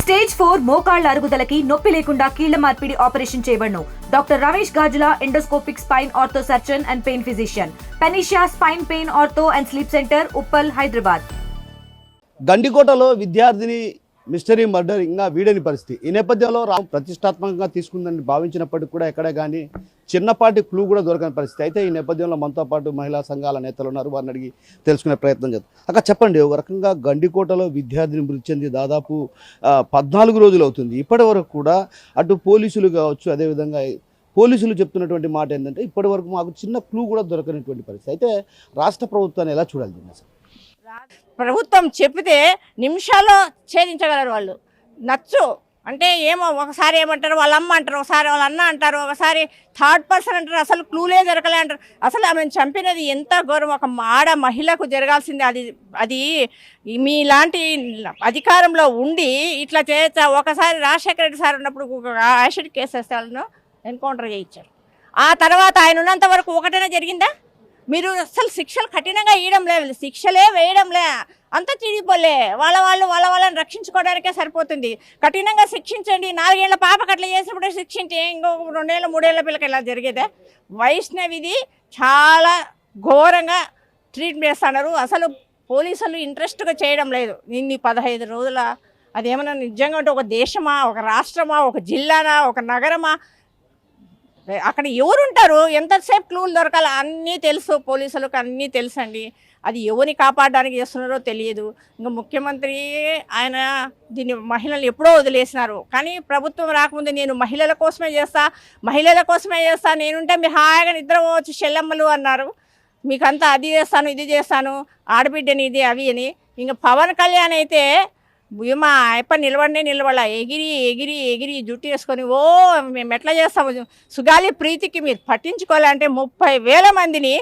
Stage 4 మోకాళ్ల అరుగుదలకి నొప్పి లేకుండా కీళ్ల మార్పిడి ఆపరేషన్ చేయబడును. Doctor Ramesh Gajula, endoscopic spine ortho surgeon and pain physician, పెనిషియా spine pain ortho and sleep centre, Uppal, Hyderabad. గండికోటలో విద్యార్థిని మిస్టరీ మర్డర్ ఇంకా వీడని పరిస్థితి. ఈ నేపథ్యంలో రామ్ ప్రతిష్టాత్మకంగా తీసుకుందని భావించినప్పటికీ కూడా ఎక్కడ కానీ చిన్నపాటి క్లూ కూడా దొరకని పరిస్థితి. అయితే ఈ నేపథ్యంలో మనతో పాటు మహిళా సంఘాల నేతలు ఉన్నారు, వారిని అడిగి తెలుసుకునే ప్రయత్నం చేద్దాం. అక్కడ చెప్పండి, ఒక రకంగా గండికోటలో విద్యార్థిని మృతి చెంది దాదాపు 14 రోజులు అవుతుంది. ఇప్పటి వరకు కూడా అటు పోలీసులు కావచ్చు, అదేవిధంగా పోలీసులు చెప్తున్నటువంటి మాట ఏంటంటే ఇప్పటి వరకు మాకు చిన్న క్లూ కూడా దొరకనటువంటి పరిస్థితి. అయితే రాష్ట్ర ప్రభుత్వాన్ని ఎలా చూడాలి దీన్ని? అసలు ప్రభుత్వం చెప్పితే నిమిషాల్లో ఛేదించగలరు వాళ్ళు. నచ్చు అంటే ఏమో, ఒకసారి ఏమంటారు వాళ్ళ అమ్మ అంటారు, ఒకసారి వాళ్ళ అన్న అంటారు, ఒకసారి థర్డ్ పర్సన్ అంటారు, అసలు క్లూలే దొరకలే అంటారు. అసలు ఆమెను చంపినది ఎంత ఘోరం, ఒక మహిళకు జరగాల్సింది. అది మీలాంటి అధికారంలో ఉండి ఇట్లా చేయొచ్చా? ఒకసారి రాజశేఖర రెడ్డి సార్ ఉన్నప్పుడు యాసిడ్ కేసు వేస్తే వాళ్ళను ఎన్కౌంటర్ చేయించారు. ఆ తర్వాత ఆయన ఉన్నంత వరకు ఒకటైనా జరిగిందా? మీరు అసలు శిక్షలు కఠినంగా వేయడం లేదు, శిక్షలే వేయడంలే, అంతా తిరిగిపోలే. వాళ్ళని రక్షించుకోవడానికే సరిపోతుంది. కఠినంగా శిక్షించండి. 4 ఏళ్ల పాపకు అట్లా చేసినప్పుడే శిక్షించి ఇంకొక 2 ఏళ్ళ 3 ఏళ్ల పిల్లకి ఇలా జరిగేదే. వైష్ణవిది చాలా ఘోరంగా ట్రీట్ చేస్తున్నారు. అసలు పోలీసులు ఇంట్రెస్ట్గా చేయడం లేదు. ఇన్ని 15 రోజుల అదేమన్నా నిజంగా అంటే ఒక దేశమా, ఒక రాష్ట్రమా, ఒక జిల్లానా, ఒక నగరమా? అక్కడ ఎవరుంటారు? ఎంతసేపు క్లూలు దొరకాలి? అన్నీ తెలుసు, పోలీసులకు అన్నీ తెలుసండి. అది ఎవరిని కాపాడడానికి చేస్తున్నారో తెలియదు. ఇంకా ముఖ్యమంత్రి ఆయన దీన్ని మహిళలు ఎప్పుడో వదిలేసినారు. కానీ ప్రభుత్వం రాకముందు నేను మహిళల కోసమే చేస్తా, నేనుంటే మీరు హాయిగా నిద్రపోవచ్చు చెల్లెమ్మలు అన్నారు. మీకంతా అది చేస్తాను, ఇది చేస్తాను, ఆడబిడ్డని ఇది అవి అని. ఇంకా పవన్ కళ్యాణ్ అయితే మా అయ్యప్ప నిలబడలా, ఎగిరి జుట్టు వేసుకొని మేము ఎట్లా చేస్తాము? సుగాలి ప్రీతికి మీరు పట్టించుకోవాలంటే 30,000 మందిని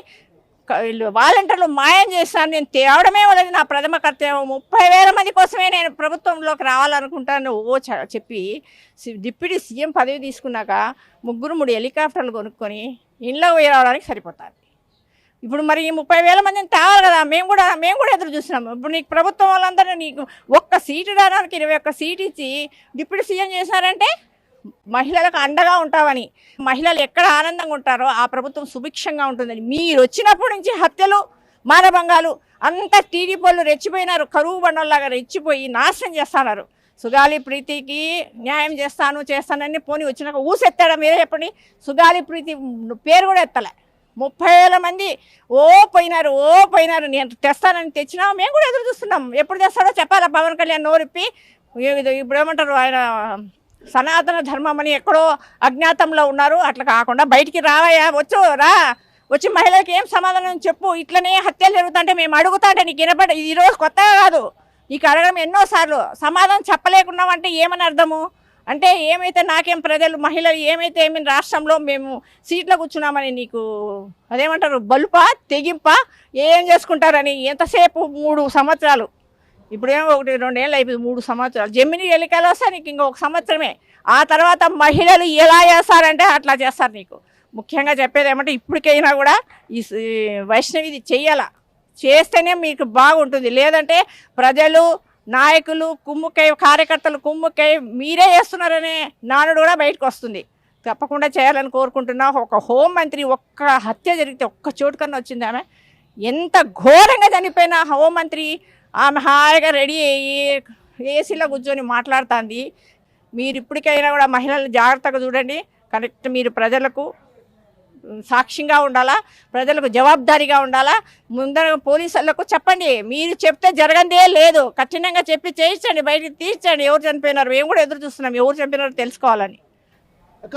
వాలంటీర్లు మాయం చేస్తాను. నేను తేవడమే వాళ్ళది నా ప్రథమ కర్తవ్యం. 30,000 మంది కోసమే నేను ప్రభుత్వంలోకి రావాలనుకుంటాను చెప్పి డిప్యూటీ సీఎం పదవి తీసుకున్నాక 3 హెలికాప్టర్లు కొనుక్కొని ఇంట్లో పోయి రావడానికి సరిపోతారు. ఇప్పుడు మరి ఈ 30,000 మందిని తేవాలి కదా. మేము కూడా ఎదురు చూస్తున్నాము. ఇప్పుడు నీకు ప్రభుత్వం వాళ్ళందరూ నీకు ఒక్క సీటు రావడానికి 21 సీటు ఇచ్చి డిప్యూటీ సీఎం చేశారంటే మహిళలకు అండగా ఉంటామని. మహిళలు ఎక్కడ ఆనందంగా ఉంటారో ఆ ప్రభుత్వం సుభిక్షంగా ఉంటుందని. మీరు వచ్చినప్పటి నుంచి హత్యలు, మానభంగాలు అంతా టీడీపీ వాళ్ళు రెచ్చిపోయినారు. కరువు బండల్లాగా రెచ్చిపోయి నాశనం చేస్తున్నారు. సుగాలి ప్రీతికి న్యాయం చేస్తానని పోనీ వచ్చినాక ఊసెత్తాడా? మీరే చెప్పండి. సుగాలి ప్రీతి పేరు కూడా ఎత్తలే. 30,000 మంది పోయినారు. నేను తెస్తానని తెచ్చినా మేము కూడా ఎదురు చూస్తున్నాం. ఎప్పుడు తెస్తాడో చెప్పాలా పవన్ కళ్యాణ్ నోరిప్పి. ఇప్పుడు ఏమంటారు, ఆయన సనాతన ధర్మం అని ఎక్కడో అజ్ఞాతంలో ఉన్నారు. అట్లా కాకుండా బయటికి రావయ్యా, వచ్చి మహిళలకు ఏం సమాధానం చెప్పు. ఇట్లనే హత్యలు జరుగుతుంటే మేము అడుగుతాంటే నీకు వినపడ, ఈరోజు కొత్తగా కాదు, నీకు అడగడం ఎన్నోసార్లు. సమాధానం చెప్పలేకున్నామంటే ఏమని అర్థము? అంటే ఏమైతే నాకేం ప్రజలు మహిళలు ఏమైతే రాష్ట్రంలో మేము సీట్లో కూర్చున్నామని నీకు అదేమంటారు బలుపా తెగింపా ఏం చేసుకుంటారని? ఎంతసేపు 3 సంవత్సరాలు, ఇప్పుడేమో 1-2 ఏళ్ళు అయిపోయింది, 3 సంవత్సరాలు. జమిని ఎన్నికలు వస్తే నీకు ఇంకొక సంవత్సరమే. ఆ తర్వాత మహిళలు ఎలా చేస్తారంటే అట్లా చేస్తారు. నీకు ముఖ్యంగా చెప్పేది ఏమంటే ఇప్పటికైనా కూడా ఈ వైష్ణవిది చెయ్యాల, చేస్తేనే మీకు బాగుంటుంది. లేదంటే ప్రజలు, నాయకులు కుమ్ముకై, కార్యకర్తలు కుమ్ముకై మీరే చేస్తున్నారనే నానుడు కూడా బయటకు వస్తుంది. తప్పకుండా చేయాలని కోరుకుంటున్నా. ఒక హోంమంత్రి ఒక్క హత్య జరిగితే ఒక్క చోటు కన్నా వచ్చింది. ఆమె ఎంత ఘోరంగా చనిపోయిన హోంమంత్రి, ఆమె హాయిగా రెడీ అయ్యి ఏసీలో కూర్చొని మాట్లాడుతుంది. మీరు ఇప్పటికైనా కూడా మహిళలు జాగ్రత్తగా చూడండి. కరెక్ట్, మీరు ప్రజలకు సాక్షిగా ఉండాలా, ప్రజలకు జవాబుదారీగా ఉండాలా. ముందర పోలీసులకు చెప్పండి, మీరు చెప్తే జరగందే లేదు, కఠినంగా చెప్పి చేయించండి, బయటికి తీర్చండి. ఎవరు చనిపోయినారు? మేము కూడా ఎదురు చూస్తున్నాం ఎవరు చనిపోయినారో తెలుసుకోవాలని.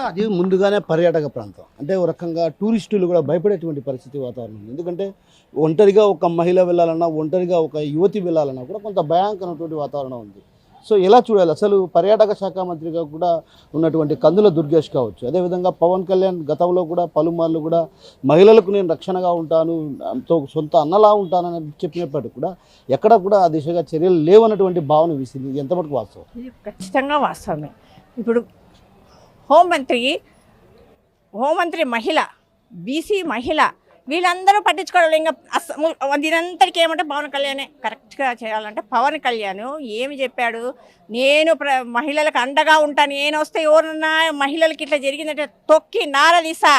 అది ముందుగానే పర్యాటక ప్రాంతం అంటే ఒక రకంగా టూరిస్టులు కూడా భయపడేటువంటి పరిస్థితి వాతావరణం. ఎందుకంటే ఒంటరిగా ఒక మహిళ వెళ్ళాలన్నా, ఒంటరిగా ఒక యువతి వెళ్ళాలన్నా కూడా కొంత భయంకరమైనటువంటి వాతావరణం ఉంది. సో ఎలా చూడాలి? అసలు పర్యాటక శాఖ మంత్రిగా కూడా ఉన్నటువంటి కందుల దుర్గేష్ కావచ్చు, అదేవిధంగా పవన్ కళ్యాణ్ గతంలో కూడా పలుమార్లు కూడా మహిళలకు నేను రక్షణగా ఉంటాను, సొంత అన్నలా ఉంటానని చెప్పినప్పటికీ కూడా ఎక్కడ కూడా ఆ దిశగా చర్యలు లేవన్నటువంటి భావన వీసింది. ఇది ఎంతవరకు వాస్తవం? ఇది ఖచ్చితంగా వాస్తవమే. ఇప్పుడు హోంమంత్రి మహిళ, బీసీ మహిళ, వీళ్ళందరూ పట్టించుకోవాలి. ఇంకా దీనంతటికి ఏమంటే పవన్ కళ్యాణే కరెక్ట్గా చేయాలంటే పవన్ కళ్యాణ్ ఏమి చెప్పాడు, నేను మహిళలకు అండగా ఉంటాను, నేను వస్తే ఎవరున్నా మహిళలకి ఇట్లా జరిగిందంటే తొక్కి నారదీసా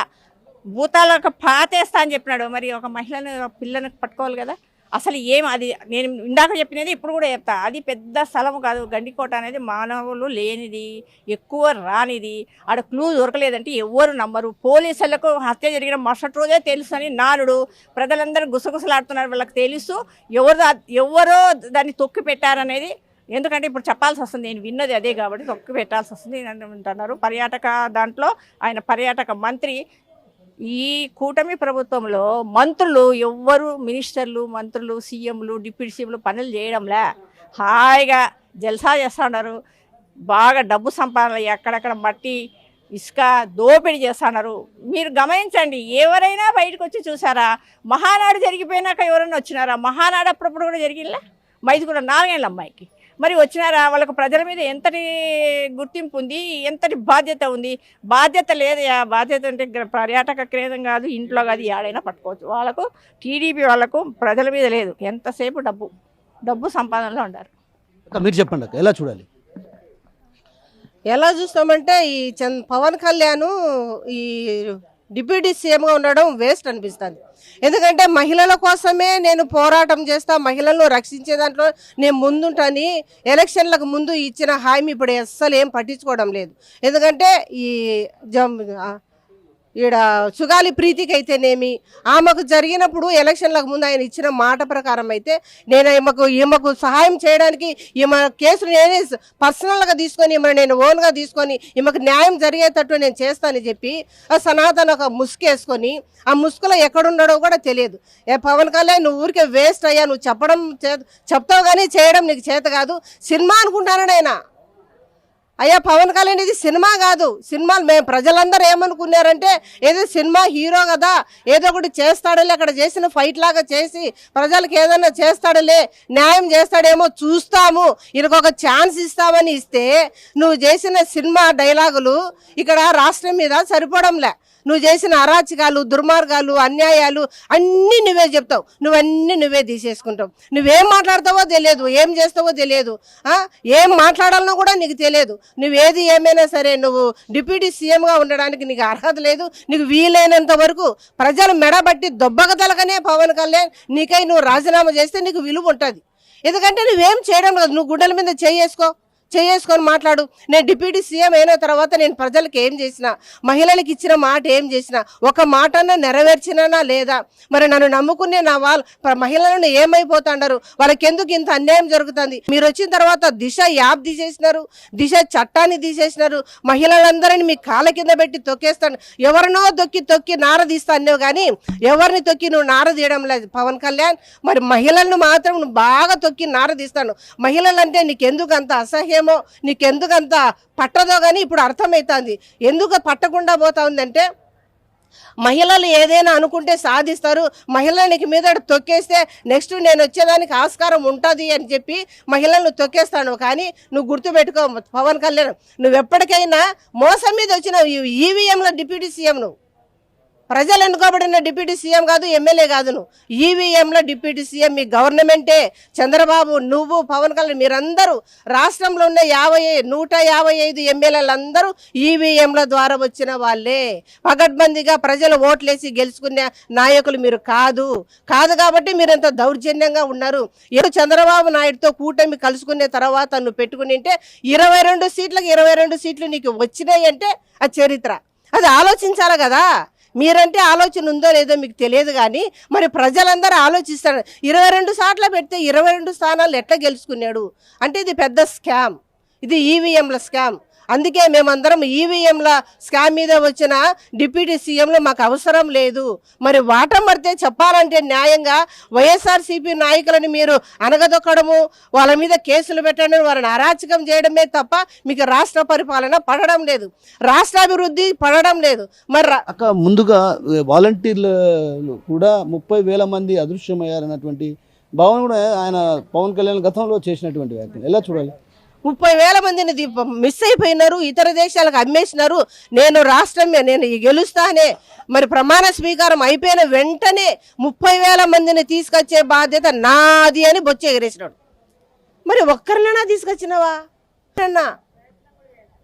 భూతాలకు పాతేస్తా అని చెప్పినాడు. మరి ఒక మహిళను పిల్లను పట్టుకోవాలి కదా. అసలు అది నేను ఇందాక చెప్పినది ఇప్పుడు కూడా చెప్తా, అది పెద్ద స్థలం కాదు. గండికోట అనేది మానవులు లేనిది, ఎక్కువ రానిది. ఆడ క్లూ దొరకలేదంటే ఎవరు నమ్మరు. పోలీసులకు హత్య జరిగిన మరుసటి రోజే తెలుసు అని నాలుడు ప్రజలందరూ గుసగుసలాడుతున్నారు. వాళ్ళకి తెలుసు ఎవరో దాన్ని తొక్కి పెట్టారనేది. ఎందుకంటే ఇప్పుడు చెప్పాల్సి వస్తుంది, నేను విన్నది అదే కాబట్టి తొక్కి పెట్టాల్సి వస్తుంది అంటున్నారు. పర్యాటక దాంట్లో ఆయన పర్యాటక మంత్రి. ఈ కూటమి ప్రభుత్వంలో మంత్రులు ఎవ్వరు, మినిస్టర్లు, మంత్రులు, సీఎంలు, డిప్యూటీ సీఎంలు పనులు చేయడంలే, హాయిగా జల్సా చేస్తున్నారు. బాగా డబ్బు సంపాదన, ఎక్కడెక్కడ మట్టి ఇసుక దోపిడీ చేస్తున్నారు. మీరు గమనించండి, ఎవరైనా బయటకు వచ్చి చూసారా? మహానాడు జరిగిపోయినాక ఎవరైనా వచ్చినారా? మహానాడు అప్పుడప్పుడు కూడా జరిగిందా? మైదుగుడ 4 ఏళ్ళ అమ్మాయికి మరి వచ్చినారా? వాళ్ళకు ప్రజల మీద ఎంతటి గుర్తింపు ఉంది, ఎంతటి బాధ్యత ఉంది? బాధ్యత లేదు. బాధ్యత అంటే పర్యాటక కేంద్రం కాదు, ఇంట్లో కాదు, ఏడైనా పట్టుకోవచ్చు. వాళ్ళకు టీడీపీ వాళ్ళకు ప్రజల మీద లేదు, ఎంతసేపు డబ్బు సంపాదనలో ఉన్నారు. మీరు చెప్పండి అక్క, ఎలా చూడాలి? ఎలా చూస్తామంటే ఈ పవన్ కళ్యాణ్ ఈ డిప్యూటీ సీఎంగా ఉండడం వేస్ట్ అనిపిస్తుంది. ఎందుకంటే మహిళల కోసమే నేను పోరాటం చేస్తా, మహిళలను రక్షించే దాంట్లో నేను ముందుంటాని ఎలక్షన్లకు ముందు ఇచ్చిన హామీ ఇప్పుడు అస్సలు ఏం పట్టించుకోవడం లేదు. ఎందుకంటే ఈ ఈడ సుగాలి ప్రీతికి అయితేనేమి, ఆమెకు జరిగినప్పుడు ఎలక్షన్లకు ముందు ఆయన ఇచ్చిన మాట ప్రకారం అయితే నేను ఈమెకు సహాయం చేయడానికి ఈమె కేసులు నేనే పర్సనల్గా తీసుకొని నేను ఓన్గా తీసుకొని ఈమెకు న్యాయం జరిగేటట్టు నేను చేస్తానని చెప్పి ఆ సనాతన ఒక ముసుకేసుకొని ఆ ముసుగులో ఎక్కడున్నాడో కూడా తెలియదు. పవన్ కళ్యాణ్ నువ్వు ఊరికే వేస్ట్ అయ్యా, నువ్వు చెప్తావు కానీ చేయడం నీకు చేత కాదు. సినిమా అనుకుంటానాడు ఆయన. అయ్యా పవన్ కళ్యాణ్ ఇది సినిమా కాదు. సినిమాలు మేము ప్రజలందరూ ఏమనుకున్నారంటే ఏదో సినిమా హీరో కదా, ఏదో ఒకటి చేస్తాడలే, అక్కడ చేసిన ఫైట్ లాగా చేసి ప్రజలకు ఏదైనా చేస్తాడలే, న్యాయం చేస్తాడేమో చూస్తాము, ఈయనకు ఒక ఛాన్స్ ఇస్తామని ఇస్తే నువ్వు చేసిన సినిమా డైలాగులు ఇక్కడ రాష్ట్రం మీద సరిపోవడంలే. నువ్వు చేసిన అరాచకాలు, దుర్మార్గాలు, అన్యాయాలు అన్నీ నువ్వే చెప్తావు, నువ్వన్నీ నువ్వే తీసేసుకుంటావు. నువ్వేం మాట్లాడతావో తెలియదు, ఏం చేస్తావో తెలియదు, ఏం మాట్లాడాలనో కూడా నీకు తెలియదు. నువ్వేది ఏమైనా సరే నువ్వు డిప్యూటీ సీఎంగా ఉండడానికి నీకు అర్హత లేదు. నీకు వీలైనంత వరకు ప్రజలు మెడబట్టి దొబ్బగతలకనే పవన్ కళ్యాణ్ నీకై నువ్వు రాజీనామా చేస్తే నీకు విలువ ఉంటుంది. ఎందుకంటే నువ్వేం చేయడం లేదు. నువ్వు గుండెల మీద చేసుకొని మాట్లాడు. నేను డిప్యూటీ సీఎం అయిన తర్వాత నేను ప్రజలకు ఏం చేసినా, మహిళలకు ఇచ్చిన మాట ఏం చేసినా, ఒక మాటన్నా నెరవేర్చినా లేదా? మరి నన్ను నమ్ముకునే నా మహిళలను ఏమైపోతాండారు? వాళ్ళకి ఎందుకు ఇంత అన్యాయం జరుగుతుంది? మీరు వచ్చిన తర్వాత దిశ యాప్ తీసేసినారు, దిశ చట్టాన్ని తీసేసినారు, మహిళలందరినీ మీ కాళ్ళ కింద పెట్టి తొక్కేస్తాను. ఎవరినో తొక్కి నారదీస్తా అన్నావు కానీ ఎవరిని తొక్కి నువ్వు నారదీయడం లేదు పవన్ కళ్యాణ్. మరి మహిళలను మాత్రం నువ్వు బాగా తొక్కి నారదీస్తాను. మహిళలంటే నీకెందుకు అంత అసహ్యం, నీకెందుకంత పట్టదో కానీ ఇప్పుడు అర్థమవుతుంది ఎందుకు పట్టకుండా పోతా ఉందంటే మహిళలు ఏదైనా అనుకుంటే సాధిస్తారు, మహిళలకి మీద తొక్కేస్తే నెక్స్ట్ నేను వచ్చేదానికి ఆస్కారం ఉంటుంది అని చెప్పి మహిళలను తొక్కేస్తాను. కానీ నువ్వు గుర్తుపెట్టుకో పవన్ కళ్యాణ్, నువ్వు ఎప్పటికైనా మోసం మీద వచ్చిన ఈవీఎంల డిప్యూటీ సీఎం, నువ్వు ప్రజలు ఎన్నుకోబడిన డిప్యూటీ సీఎం కాదు, ఎమ్మెల్యే కాదు, నువ్వు ఈవీఎంల డిప్యూటీ సీఎం. మీ గవర్నమెంటే, చంద్రబాబు, నువ్వు, పవన్ కళ్యాణ్, మీరందరూ రాష్ట్రంలో ఉన్న 155 ఎమ్మెల్యేలందరూ ఈవీఎంల ద్వారా వచ్చిన వాళ్ళే. పగడ్బందీగా ప్రజలు ఓట్లేసి గెలుచుకునే నాయకులు మీరు కాదు కాబట్టి మీరు ఎంత దౌర్జన్యంగా ఉన్నారు. ఏదో చంద్రబాబు నాయుడుతో కూటమి కలుసుకునే తర్వాత నువ్వు పెట్టుకునింటే 22 సీట్లకు 22 సీట్లు నీకు వచ్చినాయి అంటే ఆ చరిత్ర. అది ఆలోచించాలి కదా. మీరంటే ఆలోచన ఉందో లేదో మీకు తెలియదు కానీ మరి ప్రజలందరూ ఆలోచిస్తారు. 22 సార్లు పెడితే 22 స్థానాలు ఎట్లా గెలుచుకున్నాడు అంటే ఇది పెద్ద స్కామ్, ఇది ఈవీఎంల స్కామ్. అందుకే మేమందరం ఈవీఎంల స్కామ్ మీద వచ్చిన డిప్యూటీ సీఎంలు మాకు అవసరం లేదు. మరి వాటమర్తే చెప్పాలంటే న్యాయంగా వైఎస్ఆర్సీపీ నాయకులని మీరు అనగదొక్కడము, వాళ్ళ మీద కేసులు పెట్టడం, వాళ్ళని అరాచకం చేయడమే తప్ప మీకు రాష్ట్ర పరిపాలన పడడం లేదు, రాష్ట్రాభివృద్ధి పడడం లేదు. మరి అక్క ముందుగా వాలంటీర్లు కూడా 30,000 మంది అదృశ్యమయ్యారన్నటువంటి భావన కూడా ఆయన పవన్ కళ్యాణ్ గతంలో చేసినటువంటి వ్యాఖ్యలు ఎలా చూడాలి? 30,000 మందిని మిస్ అయిపోయినారు, ఇతర దేశాలకు అమ్మేసినారు. నేను గెలుస్తానే మరి ప్రమాణ స్వీకారం అయిపోయిన వెంటనే 30,000 మందిని తీసుకొచ్చే బాధ్యత నాది అని బొచ్చి ఎగరేసినాడు. మరి ఒక్కరినైనా తీసుకొచ్చినావా?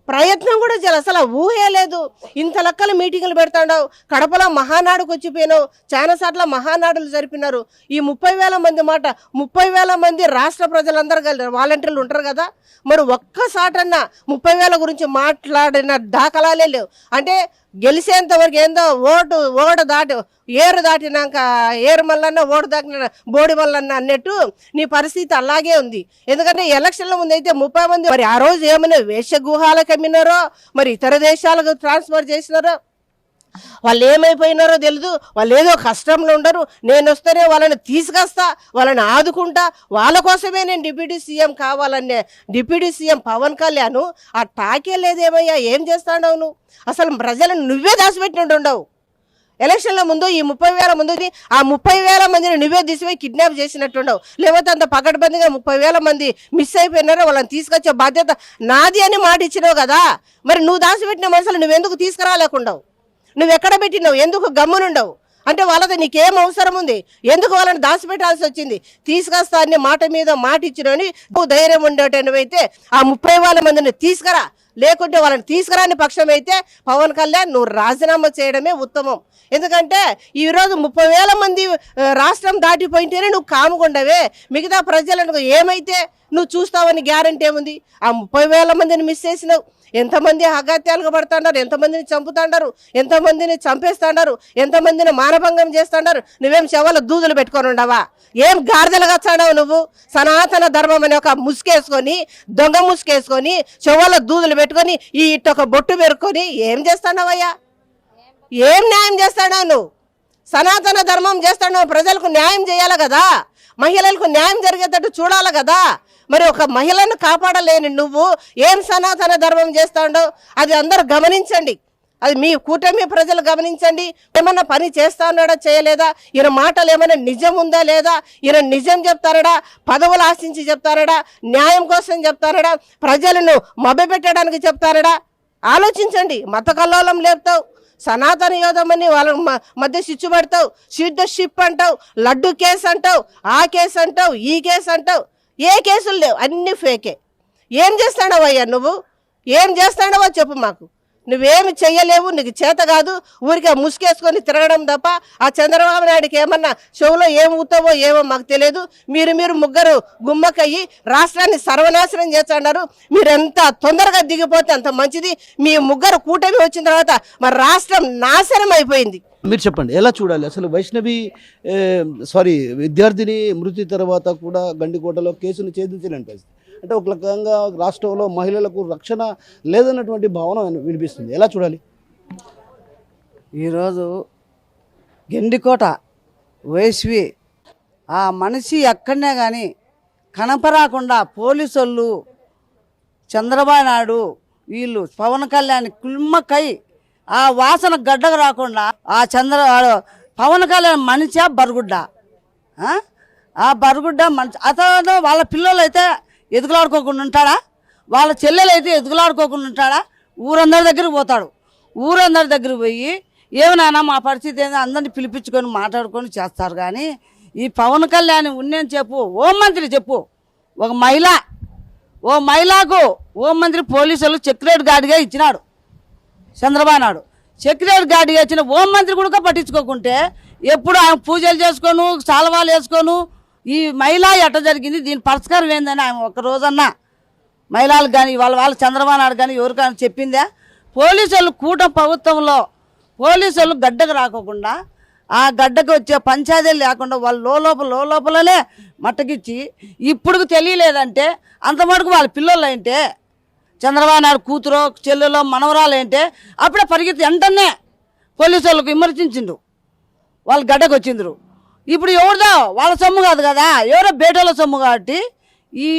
ప్రయత్నం కూడా అసలు ఊహే లేదు. ఇంత లెక్కల మీటింగులు పెడతాడావు, కడపలో మహానాడుకు వచ్చిపోయినావు, చాలా సార్లు మహానాడులు జరిపినారు. ఈ 30,000 మంది మాట, 30,000 మంది రాష్ట్ర ప్రజలందరూ కలిసి వాలంటీర్లు ఉంటారు కదా, మరి ఒక్కసాటన్నా 30,000 గురించి మాట్లాడిన దాఖలాలే లేవు. అంటే గెలిచేంత వరకు ఏందో ఏరు దాటినాక ఏరు మల్లన్న ఓటు దాటిన బోడి మల్లన్న అన్నట్టు నీ పరిస్థితి అలాగే ఉంది. ఎందుకంటే ఎలక్షన్ల ముందు అయితే 30 మంది మరి ఆ రోజు ఏమైనా వేషగుహాలకు అమ్మినారో, మరి ఇతర దేశాలకు ట్రాన్స్ఫర్ చేసినారో, వాళ్ళు ఏమైపోయినారో తెలియదు. వాళ్ళు ఏదో కష్టంలో ఉండరు. నేను వస్తేనే వాళ్ళని తీసుకొస్తా, వాళ్ళని ఆదుకుంటా, వాళ్ళ కోసమే నేను డిప్యూటీ సీఎం కావాలనే డిప్యూటీ సీఎం పవన్ కళ్యాణ్ ఆ టాకే లేదేమయ్యా? ఏం చేస్తాడవు నువ్వు? అసలు ప్రజలను నువ్వే దాచిపెట్టినట్టుండవు. ఎలక్షన్ల ముందు ఈ 30,000 మందిని, ఆ 30,000 మందిని నువ్వే తీసిపోయి కిడ్నాప్ చేసినట్టుండవు. లేకపోతే అంత పకడ్బందీగా 30,000 మంది మిస్ అయిపోయినారో వాళ్ళని తీసుకొచ్చే బాధ్యత నాది అని మాట ఇచ్చినావు కదా. మరి నువ్వు దాచిపెట్టిన మనుషులు నువ్వెందుకు తీసుకురాలేకుండావు? నువ్వు ఎక్కడ పెట్టినావు? ఎందుకు గమ్మునుండవు? అంటే వాళ్ళతో నీకేం అవసరం ఉంది? ఎందుకు వాళ్ళని దాచిపెట్టాల్సి వచ్చింది? తీసుకొస్తా అనే మాట మీద మాట ఇచ్చినని నువ్వు ధైర్యం ఉండేటైతే ఆ 30,000 మందిని తీసుకురా. లేకుంటే వాళ్ళని తీసుకురాని పక్షం అయితే పవన్ కళ్యాణ్ నువ్వు రాజీనామా చేయడమే ఉత్తమం. ఎందుకంటే ఈరోజు 30,000 మంది రాష్ట్రం దాటిపోయింటేనే నువ్వు కాముకుండవే. మిగతా ప్రజలను ఏమైతే నువ్వు చూస్తావని గ్యారంటీ ఏముంది? ఆ 30,000 మందిని మిస్ చేసినావు. ఎంతమంది అగత్యాలుగా పడుతున్నారు, ఎంతమందిని చంపుతాండారు, ఎంతమందిని చంపేస్తాండారు, ఎంతమందిని మానభంగం చేస్తాండారు. నువ్వేం చెవుల దూదులు పెట్టుకొని ఉండవా? ఏం గాడిదలుగా చాడావు నువ్వు? సనాతన ధర్మం అనే ఒక ముసుకేసుకొని, దొంగ ముసుకేసుకొని, చెవుల దూదులు పెట్టుకొని, ఈ ఇట్టొక బొట్టు పెరుకొని ఏం చేస్తాడావయ్యా? ఏం న్యాయం చేస్తాడావు నువ్వు? సనాతన ధర్మం చేస్తాడు, ప్రజలకు న్యాయం చేయాలి కదా, మహిళలకు న్యాయం జరిగేటట్టు చూడాలి కదా. మరి ఒక మహిళను కాపాడలేని నువ్వు ఏం సనాతన ధర్మం చేస్తాడో అది అందరూ గమనించండి. అది మీ కూటమి ప్రజలు గమనించండి. ఏమన్నా పని చేస్తా ఉన్నాడా, చేయలేదా? ఈయన మాటలు ఏమైనా నిజం ఉందా లేదా? ఈయన నిజం చెప్తారడా, పదవులు ఆశించి చెప్తారడా, న్యాయం కోసం చెప్తారడా, ప్రజలను మభ్యపెట్టడానికి చెప్తారడా? ఆలోచించండి. మత కల్లోలం లేపుతావు, సనాతన యోధమని వాళ్ళ మధ్య చిచ్చు పెడతావు, షీట్ ద షిప్ అంటావు, లడ్డు కేసు అంటావు, ఆ కేసు అంటావు, ఈ కేసు అంటావు. ఏ కేసులు లేవు, అన్ని ఫేకే. ఏం చేస్తాడవయ్యా నువ్వు? ఏం చేస్తాడవో చెప్పు మాకు. నువ్వేమి చెయ్యలేవు, నీకు చేత కాదు. ఊరికే ముసుకేసుకొని తిరగడం తప్ప ఆ చంద్రబాబు నాయుడికి ఏమన్నా చెవులో ఏం ఊతావో ఏమో మాకు తెలియదు. మీరు ముగ్గురు గుమ్మకయ్యి రాష్ట్రాన్ని సర్వనాశనం చేస్తున్నారు. మీరు ఎంత తొందరగా దిగిపోతే అంత మంచిది. మీ ముగ్గురు కూటమి వచ్చిన తర్వాత మరి రాష్ట్రం నాశనం అయిపోయింది. మీరు చెప్పండి, ఎలా చూడాలి అసలు? విద్యార్థిని మృతి తర్వాత కూడా గండికోటలో కేసును ఛేదించలేని పరిస్థితి. అంటే ఒక రకంగా రాష్ట్రంలో మహిళలకు రక్షణ లేదన్నటువంటి భావన వినిపిస్తుంది. ఎలా చూడాలి? ఈరోజు గండికోట వైశ్వి ఆ మనిషి ఎక్కడనే కానీ కనపరాకుండా పోలీసు వాళ్ళు, చంద్రబాబు నాయుడు, వీళ్ళు పవన్ కళ్యాణ్ కుమ్మక్కై ఆ వాసన గడ్డకు రాకుండా ఆ పవన్ కళ్యాణ్ మనిషా బరుగుడ్డ, ఆ బరుగుడ్డ మనిషి. అతను వాళ్ళ పిల్లలు అయితే ఎదుగులాడుకోకుండా ఉంటాడా? వాళ్ళ చెల్లెలు అయితే ఎదుగులాడుకోకుండా ఉంటాడా? ఊరందరి దగ్గరికి పోతాడు. ఊరందరి దగ్గరికి పోయి ఏమన్నా మా పరిస్థితి ఏందో అందరినీ పిలిపించుకొని మాట్లాడుకొని చేస్తారు. కానీ ఈ పవన్ కళ్యాణ్ ఉన్నని చెప్పు, హోంమంత్రి చెప్పు, ఒక మహిళకు హోంమంత్రి పోలీసులు సెక్యూరిటీ గార్డ్గా ఇచ్చినాడు చంద్రబాబు నాయుడు. సెక్యూరిటీ గార్డ్గా ఇచ్చిన హోంమంత్రి కూడా పట్టించుకోకుంటే ఎప్పుడు ఆయన పూజలు చేసుకోను, సాలవాలు వేసుకోను. ఈ మహిళ ఎట్ట జరిగింది, దీని పరిష్కారం ఏందని ఆయన ఒక రోజన్నా మహిళలకు కానీ వాళ్ళ చంద్రబాబు నాయుడు కానీ ఎవరికైనా చెప్పిందా? పోలీసులు కూటమి ప్రభుత్వంలో పోలీసులు గడ్డకు రాకోకుండా ఆ గడ్డకు వచ్చే పంచాయతీలు లేకుండా వాళ్ళు లోపలనే మట్టకిచ్చి ఇప్పుడు తెలియలేదంటే అంత మటుకు వాళ్ళ పిల్లలు అంటే చంద్రబాబు నాయుడు కూతురో చెల్లెలో మనవరాలు అంటే అప్పుడే పరిగెత్తి వెంటనే పోలీసు వాళ్ళకు విమర్శించిండు, వాళ్ళు గడ్డకు వచ్చిండ్రు. ఇప్పుడు ఎవరిదో వాళ్ళ సొమ్ము కాదు కదా, ఎవరో బేటోళ్ళ సొమ్ము కాబట్టి ఈ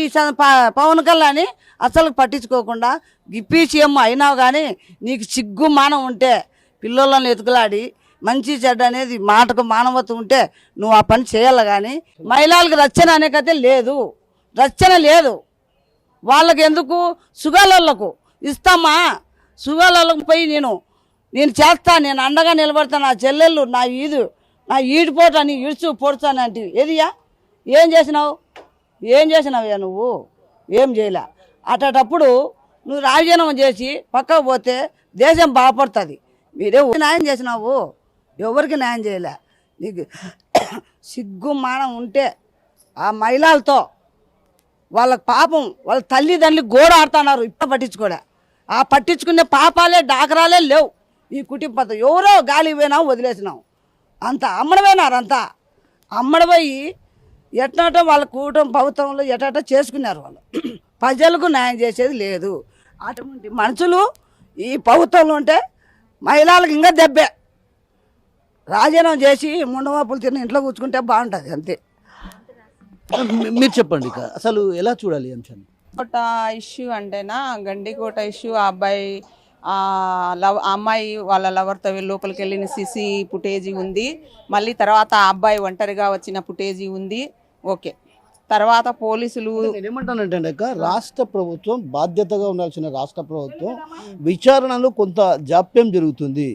పవన్ కళ్యాణ్ అసలు పట్టించుకోకుండా గిప్పి సీఎం అయినావు. కానీ నీకు సిగ్గు మానం ఉంటే పిల్లలను ఎతుకులాడి మంచి చెడ్డ అనేది మాటకు మానవత్వం ఉంటే నువ్వు ఆ పని చేయాలి. కానీ మహిళలకు రక్షణ అనే కథ లేదు, రక్షణ లేదు. వాళ్ళకి ఎందుకు సుగాలకు ఇస్తామా? సుగాలకు పోయి నేను చేస్తా, నేను అండగా నిలబడతా, నా చెల్లెళ్ళు నా ఈడిపోతా, నీ ఇడుచు పొడుతానంటే ఏదియా? ఏం చేసినావయ్యా నువ్వు? ఏం చేయలే. అటప్పుడు నువ్వు రాజీనామా చేసి పక్కకు పోతే దేశం బాగుపడుతుంది. మీరే న్యాయం చేసినావు, ఎవరికి న్యాయం చేయలే. నీకు సిగ్గు మానం ఉంటే ఆ మహిళలతో వాళ్ళకి పాపం వాళ్ళ తల్లిదండ్రులు గోడ ఆడుతున్నారు. ఇప్పుడు పట్టించుకోలే. ఆ పట్టించుకునే పాపాలే డాకరాలే లేవు ఈ కుటుంబ. ఎవరో గాలి పోయినావు, వదిలేసినావు. అంత అమ్మడపోయినారు. అంతా అమ్మడపోయి ఎట్నటో వాళ్ళ ప్రభుత్వంలో ఎట్ట చేసుకున్నారు. వాళ్ళు ప్రజలకు న్యాయం చేసేది లేదు. అటువంటి మనుషులు ఈ ప్రభుత్వంలో ఉంటే మహిళలకు ఇంకా దెబ్బే. రాజీనామా చేసి ముండమాపులు తిన్న ఇంట్లో కూర్చుకుంటే బాగుంటుంది అంతే. మీరు చెప్పండి ఇక అసలు ఎలా చూడాలి అంశాన్ని? కోట ఇష్యూ అంటేనా, గండికోట ఇష్యూ. ఆ అమ్మాయి వాళ్ళ లవర్తో లోపలికి వెళ్ళిన సిసి ఫుటేజీ ఉంది. మళ్ళీ తర్వాత ఆ అబ్బాయి ఒంటరిగా వచ్చిన ఫుటేజీ ఉంది. ఓకే. తర్వాత పోలీసులు నేనేమంటానంటే రాష్ట్ర ప్రభుత్వం బాధ్యతగా ఉండాల్సిన రాష్ట్ర ప్రభుత్వం విచారణలో కొంత జాప్యం జరుగుతుంది.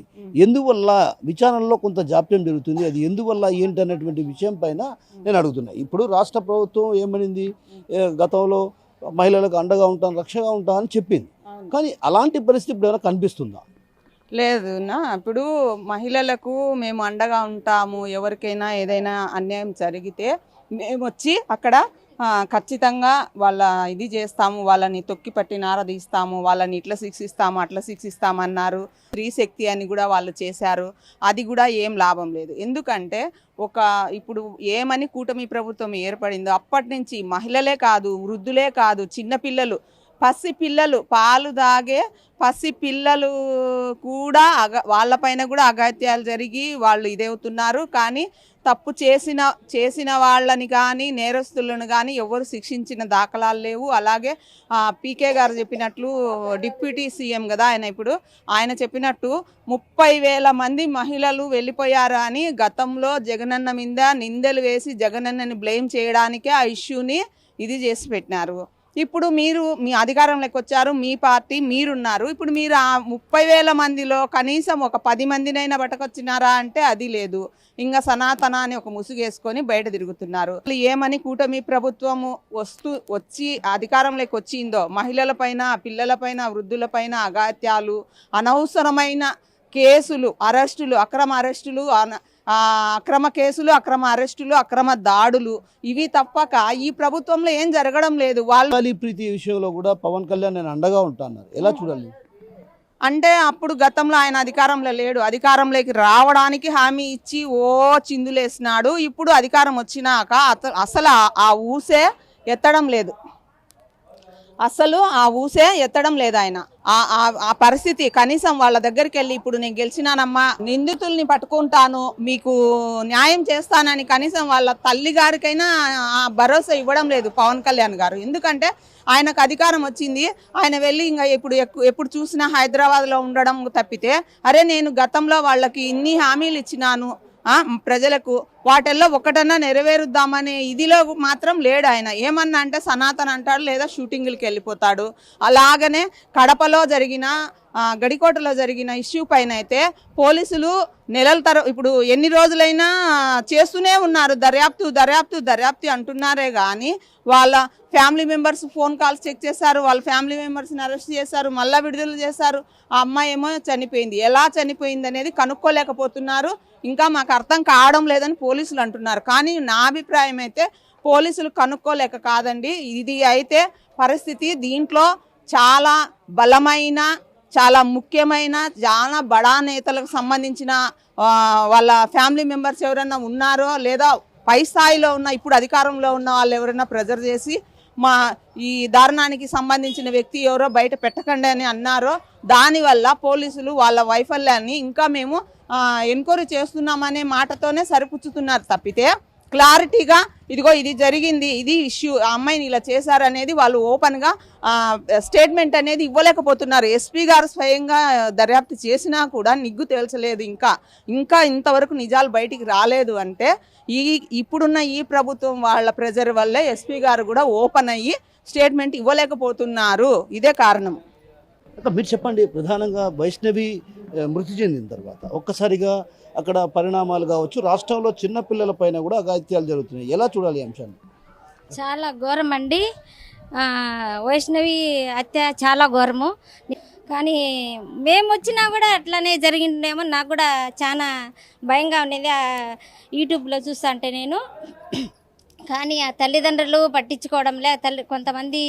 ఎందువల్ల విచారణలో కొంత జాప్యం జరుగుతుంది, అది ఎందువల్ల ఏంటనేటువంటి విషయం పైన నేను అడుగుతున్నా. ఇప్పుడు రాష్ట్ర ప్రభుత్వం ఏమనింది, గతంలో మహిళలకు అండగా ఉంటాను, రక్షగా ఉంటాను అని చెప్పింది. కానీ అలాంటి పరిస్థితి ఇప్పుడు ఏమైనా కనిపిస్తుందా? లేదు నా. ఇప్పుడు మహిళలకు మేము అండగా ఉంటాము, ఎవరికైనా ఏదైనా అన్యాయం జరిగితే మేము వచ్చి అక్కడ ఖచ్చితంగా వాళ్ళ ఇది చేస్తాము, వాళ్ళని తొక్కి పట్టి నారదీస్తాము, వాళ్ళని ఇట్లా శిక్షిస్తాము అట్లా శిక్షిస్తామన్నారు. స్త్రీ శక్తి అని కూడా వాళ్ళు చేశారు. అది కూడా ఏం లాభం లేదు. ఎందుకంటే ఇప్పుడు ఏమని కూటమి ప్రభుత్వం ఏర్పడిందో అప్పటి నుంచి మహిళలే కాదు, వృద్ధులే కాదు, చిన్నపిల్లలు, పసిపిల్లలు, పాలు దాగే పసిపిల్లలు కూడా వాళ్ళపైన కూడా అఘాయిత్యాలు జరిగి వాళ్ళు ఇదవుతున్నారు. కానీ తప్పు చేసిన వాళ్ళని కానీ నేరస్తులను కానీ ఎవరు శిక్షించిన దాఖలాలు లేవు. అలాగే పీకే గారు చెప్పినట్లు, డిప్యూటీ సీఎం కదా ఆయన, ఇప్పుడు ఆయన చెప్పినట్టు 30,000 మంది మహిళలు వెళ్ళిపోయారు అని గతంలో జగనన్న మీద నిందలు వేసి జగనన్నని బ్లేమ్ చేయడానికే ఆ ఇష్యూని ఇది చేసి పెట్టినారు. ఇప్పుడు మీరు మీ అధికారంలోకి వచ్చారు, మీ పార్టీ మీరున్నారు. ఇప్పుడు మీరు ఆ 30,000 మందిలో కనీసం ఒక 10 మందినైనా పట్టుకొచ్చినారా అంటే అది లేదు. ఇంకా సనాతన అని ఒక ముసుగేసుకొని బయట తిరుగుతున్నారు. ఏమని కూటమి ప్రభుత్వము వచ్చి అధికారంలోకి వచ్చిందో మహిళలపైన, పిల్లలపైన, వృద్ధులపైన అఘాయిత్యాలు, అనవసరమైన కేసులు, అరెస్టులు, అక్రమ అరెస్టులు, అక్రమ కేసులు, అక్రమ అరెస్టులు, అక్రమ దాడులు, ఇవి తప్పక ఈ ప్రభుత్వంలో ఏం జరగడం లేదు. వాళ్ళు ప్రీతి విషయంలో కూడా పవన్ కళ్యాణ్ నేను అండగా ఉంటాన్నారు, ఎలా చూడాలి? అంటే అప్పుడు గతంలో ఆయన అధికారంలో లేడు, అధికారంలోకి రావడానికి హామీ ఇచ్చి చిందులేసినాడు. ఇప్పుడు అధికారం వచ్చినాక అసలు ఆ ఊసే ఎత్తడం లేదు. అసలు ఆ ఊసే ఎత్తడం లేదు ఆయన. ఆ పరిస్థితి కనీసం వాళ్ళ దగ్గరికి వెళ్ళి ఇప్పుడు నేను గెలిచినానమ్మా, నిందితుల్ని పట్టుకుంటాను, మీకు న్యాయం చేస్తానని కనీసం వాళ్ళ తల్లి గారికైనా భరోసా ఇవ్వడం లేదు పవన్ కళ్యాణ్ గారు. ఎందుకంటే ఆయనకు అధికారం వచ్చింది, ఆయన వెళ్ళి ఇంకా ఎప్పుడు చూసినా హైదరాబాద్లో ఉండడం తప్పితే, అరే నేను గతంలో వాళ్ళకి ఇన్ని హామీలు ఇచ్చినాను ప్రజలకు, వాటిల్లో ఒకటన్నా నెరవేరుద్దామనే ఇదిలో మాత్రం లేడు ఆయన. ఏమన్నా అంటే సనాతన్ అంటాడు, లేదా షూటింగ్లకి వెళ్ళిపోతాడు. అలాగనే కడపలో జరిగిన, గడికోటలో జరిగిన ఇష్యూ పైన అయితే పోలీసులు నెలల ఇప్పుడు ఎన్ని రోజులైనా చేస్తూనే ఉన్నారు, దర్యాప్తు అంటున్నారే కానీ వాళ్ళ family members phone calls check చేశారు, వాళ్ళ ఫ్యామిలీ మెంబర్స్ని అరెస్ట్ చేశారు, మళ్ళీ విడుదల చేశారు. ఆ అమ్మాయి ఏమో చనిపోయింది, ఎలా చనిపోయింది అనేది కనుక్కోలేకపోతున్నారు. ఇంకా మాకు అర్థం కావడం లేదని పోలీసులు అంటున్నారు. కానీ నా అభిప్రాయం అయితే పోలీసులు కనుక్కోలేక కాదండి, ఇది అయితే పరిస్థితి. దీంట్లో చాలా బలమైన, చాలా ముఖ్యమైన, చాలా బడా నేతలకు సంబంధించిన వాళ్ళ ఫ్యామిలీ మెంబర్స్ ఎవరైనా ఉన్నారో, లేదా పై స్థాయిలో ఉన్న ఇప్పుడు అధికారంలో ఉన్న వాళ్ళు ఎవరైనా ప్రెజర్ చేసి ఈ దారుణానికి సంబంధించిన వ్యక్తి ఎవరో బయట పెట్టకండి అని అన్నారో, దానివల్ల పోలీసులు వాళ్ళ వైఫల్యాన్ని ఇంకా మేము ఎంక్వైరీ చేస్తున్నామనే మాటతోనే సరిపుచ్చుతున్నారు తప్పితే క్లారిటీగా ఇదిగో ఇది జరిగింది, ఇది ఇష్యూ, ఆ అమ్మాయిని ఇలా చేశారనేది వాళ్ళు ఓపెన్గా స్టేట్మెంట్ అనేది ఇవ్వలేకపోతున్నారు. ఎస్పీ గారు స్వయంగా దర్యాప్తు చేసినా కూడా నిగ్గు తేల్చలేదు. ఇంకా ఇంతవరకు నిజాలు బయటికి రాలేదు అంటే ఇప్పుడున్న ఈ ప్రభుత్వం వాళ్ళ ప్రెజర్ వల్లే ఎస్పీ గారు కూడా ఓపెన్ అయ్యి స్టేట్మెంట్ ఇవ్వలేకపోతున్నారు. ఇదే కారణం. మీరు చెప్పండి, ప్రధానంగా వైష్ణవి మృతి చెందిన తర్వాత ఒక్కసారిగా అక్కడ పరిణామాలు కావచ్చు, రాష్ట్రంలో చిన్న పిల్లల పైన కూడా అఘాయిత్యాలు జరుగుతున్నాయి. ఎలా చూడాలి ఈ అంశాన్ని? చాలా ఘోరం అండి. వైష్ణవి హత్య చాలా ఘోరము. కానీ మేము వచ్చినా కూడా అట్లనే జరిగిందేమో నాకు కూడా చాలా భయంగా ఉండేది యూట్యూబ్లో చూస్తా అంటే నేను. కానీ ఆ తల్లిదండ్రులు పట్టించుకోవడంలే. కొంతమంది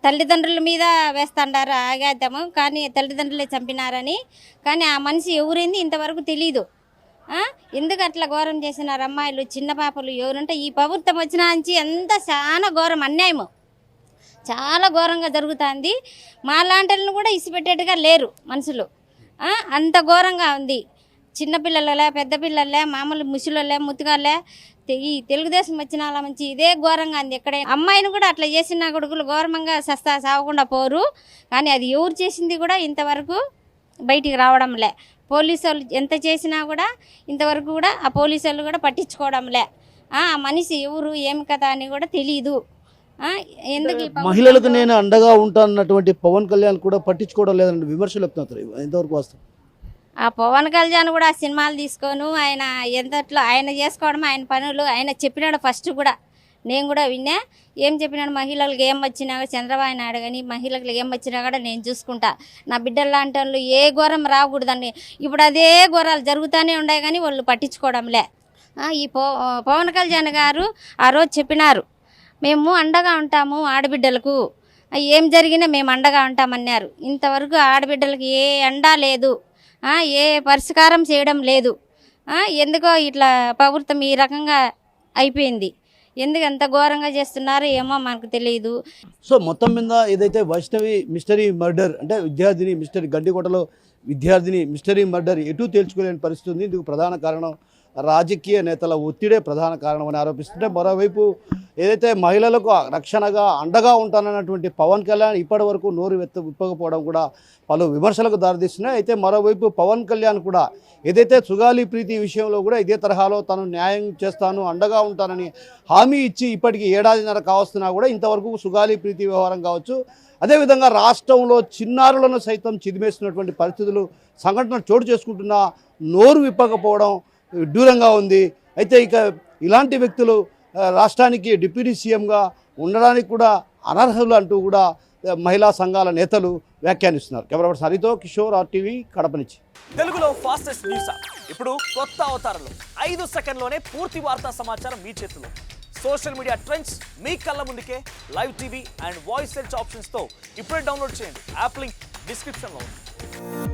తల్లిదండ్రుల మీద వేస్తాండారు ఆగాద్దాము, కానీ తల్లిదండ్రులే చంపినారని. కానీ ఆ మనిషి ఎవరైంది ఇంతవరకు తెలీదు. ఎందుకు అట్లా ఘోరం చేసినారు అమ్మాయిలు, చిన్న పాపలు ఎవరంటే ఈ ప్రభుత్వం వచ్చిన నుంచి అంతా చాలా ఘోరం, అన్యాయము చాలా ఘోరంగా జరుగుతుంది. మాలాంటిలను కూడా ఇసిపెట్టేట్టుగా లేరు మనుషులు. అంత ఘోరంగా ఉంది. చిన్నపిల్లలే, పెద్ద పిల్లలే, మామూలు ముసలోళ్ళే, ముతుగాళ్ళే, ఈ తెలుగుదేశం వచ్చిన వాళ్ళ మంచి ఇదే ఘోరంగా ఉంది. ఎక్కడ అమ్మాయిని కూడా అట్లా చేసిన కొడుకులు ఘోరంగా సావకుండా పోరు. కానీ అది ఎవరు చేసింది కూడా ఇంతవరకు బయటికి రావడంలే. పోలీసు వాళ్ళు ఎంత చేసినా కూడా ఇంతవరకు కూడా ఆ పోలీసు వాళ్ళు కూడా పట్టించుకోవడంలే. ఆ మనిషి ఎవరు ఏమి కథ అని కూడా తెలియదు. ఎందుకు మహిళలకు నేను అండగా ఉంటానన్నటువంటి పవన్ కళ్యాణ్ కూడా పట్టించుకోవడం లేదంటే విమర్శలు చెప్తున్నారు. ఎంతవరకు వస్తాయి? ఆ పవన్ కళ్యాణ్ కూడా సినిమాలు తీసుకోను, ఆయన ఎంతట్లో ఆయన చేసుకోవడం, ఆయన పనులు ఆయన చెప్పినాడు. ఫస్ట్ కూడా నేను కూడా విన్నా. ఏం చెప్పినాడు, మహిళలకు ఏం వచ్చినా చంద్రబాబు నాయుడు కానీ మహిళలకు ఏం వచ్చినా కూడా నేను చూసుకుంటా, నా బిడ్డల లాంటి వాళ్ళు ఏ ఘోరం రాకూడదండి. ఇప్పుడు అదే ఘోరాలు జరుగుతూనే ఉన్నాయి కానీ వాళ్ళు పట్టించుకోవడంలే. ఈ పవన్ కళ్యాణ్ గారు ఆ రోజు చెప్పినారు, మేము అండగా ఉంటాము ఆడబిడ్డలకు, ఏం జరిగినా మేము అండగా ఉంటామన్నారు. ఇంతవరకు ఆడబిడ్డలకు ఏ అండా లేదు, ఏ పరిష్కారం చేయడం లేదు. ఎందుకో ఇట్లా ప్రభుత్వం ఈ రకంగా అయిపోయింది. ఎందుకు అంత ఘోరంగా చేస్తున్నారో ఏమో మనకు తెలియదు. సో మొత్తం మీద ఏదైతే వైష్ణవి మిస్టరీ మర్డర్ అంటే విద్యార్థిని మిస్టరీ గండికోటలో విద్యార్థిని మిస్టరీ మర్డర్ ఎటు తేల్చుకోలేని పరిస్థితి ఉంది. ఇందుకు ప్రధాన కారణం రాజకీయ నేతల ఒత్తిడే ప్రధాన కారణమని ఆరోపిస్తుంటే, మరోవైపు ఏదైతే మహిళలకు రక్షణగా అండగా ఉంటానన్నటువంటి పవన్ కళ్యాణ్ ఇప్పటి వరకు నోరు విప్పకపోవడం కూడా పలు విమర్శలకు దారితీస్తున్నాయి. అయితే మరోవైపు పవన్ కళ్యాణ్ కూడా ఏదైతే సుగాలి ప్రీతి విషయంలో కూడా ఇదే తరహాలో తను న్యాయం చేస్తాను, అండగా ఉంటానని హామీ ఇచ్చి ఇప్పటికీ ఏడాదిన్నర కావస్తున్నా కూడా ఇంతవరకు సుగాలి ప్రీతి వ్యవహారం కావచ్చు, అదేవిధంగా రాష్ట్రంలో చిన్నారులను సైతం చిదిమేస్తున్నటువంటి పరిస్థితులు సంఘటన చోటు చేసుకుంటున్నా నోరు విప్పకపోవడం విడ్డూరంగా ఉంది. అయితే ఇక ఇలాంటి వ్యక్తులు రాష్ట్రానికి డిప్యూటీ సీఎంగా ఉండడానికి కూడా అనర్హులు అంటూ కూడా మహిళా సంఘాల నేతలు వ్యాఖ్యానిస్తున్నారు. కెమెరా హరితో కిషోర్, RTV, కడప నుంచి. తెలుగులో ఫాస్టెస్ట్ న్యూస్ ఇప్పుడు కొత్త అవతారంలో 5 సెకండ్లోనే పూర్తి వార్తా సమాచారం మీ చేతిలో. సోషల్ మీడియా ట్రెండ్స్ మీ కళ్ళ ముందుకే live TV and voice search ఆప్షన్స్తో ఇప్పుడే డౌన్లోడ్ చేయండి. యాప్ లింక్ డిస్క్రిప్షన్లో ఉంది.